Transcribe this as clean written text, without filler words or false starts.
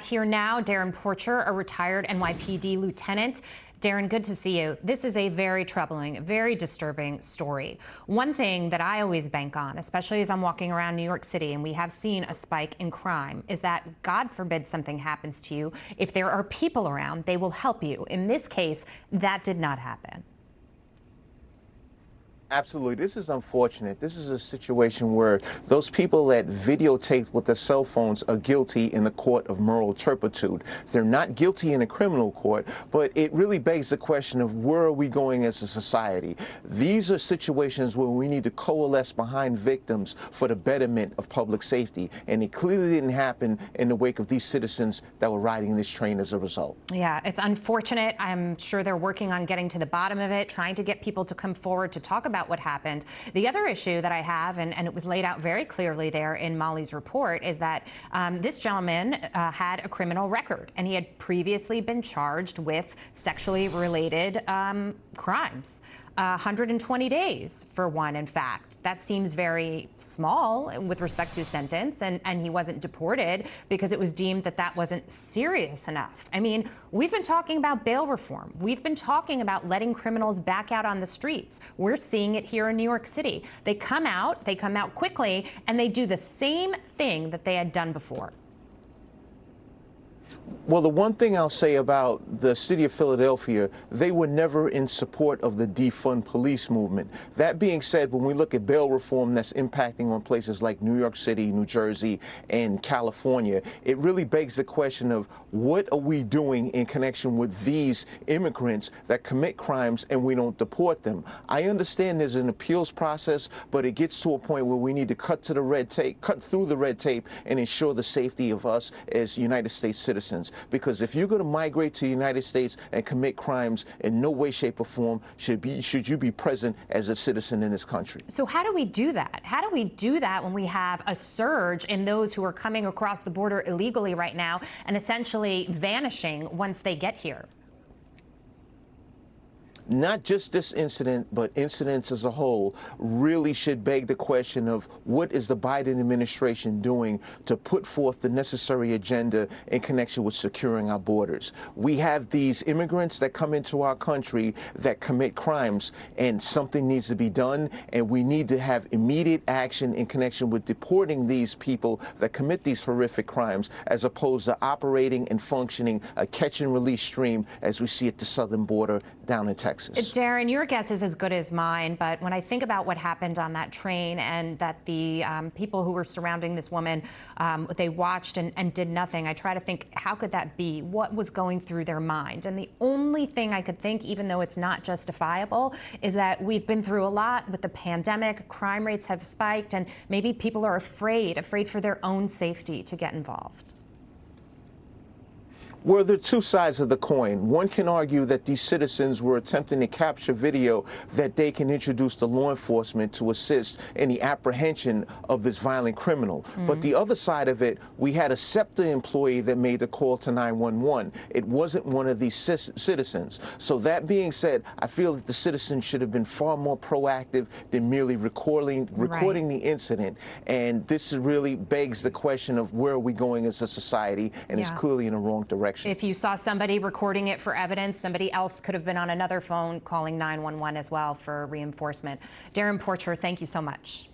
here now, Darrin Porcher, a retired NYPD lieutenant. Darrin, good to see you. This is a very troubling, very disturbing story. One thing that I always bank on, especially as I'm walking around New York City and we have seen a spike in crime, is that God forbid something happens to you. If there are people around, they will help you. In this case, that did not happen. Absolutely. This is unfortunate. This is a situation where those people that videotaped with their cell phones are guilty in the court of moral turpitude. They're not guilty in a criminal court, but it really begs the question of where are we going as a society? These are situations where we need to coalesce behind victims for the betterment of public safety, and it clearly didn't happen in the wake of these citizens that were riding this train as a result. Yeah, it's unfortunate. I'm sure they're working on getting to the bottom of it, trying to get people to come forward to talk about what happened. The other issue that I have, and it was laid out very clearly there in Molly's report, is that this gentleman had a criminal record, and he had previously been charged with sexually related crimes. 120 days for one, in fact. That seems very small with respect to a sentence, and he wasn't deported because it was deemed that that wasn't serious enough. I mean, we've been talking about bail reform. We've been talking about letting criminals back out on the streets. We're seeing it here in New York City. They come out quickly, and they do the same thing that they had done before. Well, the one thing I'll say about the city of Philadelphia, they were never in support of the defund police movement. That being said, when we look at bail reform that's impacting on places like New York City, New Jersey, and California, it really begs the question of what are we doing in connection with these immigrants that commit crimes and we don't deport them? I understand there's an appeals process, but it gets to a point where we need to cut through the red tape and ensure the safety of us as United States citizens. Because if you're going to migrate to the United States and commit crimes, in no way, shape, or form should you be present as a citizen in this country. So how do we do that? How do we do that when we have a surge in those who are coming across the border illegally right now and essentially vanishing once they get here? Not just this incident, but incidents as a whole really should beg the question of what is the Biden administration doing to put forth the necessary agenda in connection with securing our borders. We have these immigrants that come into our country that commit crimes, and something needs to be done, and we need to have immediate action in connection with deporting these people that commit these horrific crimes, as opposed to operating and functioning a catch and release stream as we see at the southern border down in Texas. Darrin, your guess is as good as mine, but when I think about what happened on that train and that the people who were surrounding this woman, they watched and did nothing, I try to think, how could that be? What was going through their mind? And the only thing I could think, even though it's not justifiable, is that we've been through a lot with the pandemic. Crime rates have spiked, and maybe people are afraid for their own safety to get involved. Well, there are two sides of the coin. One can argue that these citizens were attempting to capture video that they can introduce to law enforcement to assist in the apprehension of this violent criminal. But the other side of it, we had a Septa employee that made the call to 911. It wasn't one of these citizens. So that being said, I feel that the citizens should have been far more proactive than merely recording the incident. And this really begs the question of where are we going as a society, and it's clearly in the wrong direction. If you saw somebody recording it for evidence, somebody else could have been on another phone calling 911 as well for reinforcement. Darrin Porcher, thank you so much.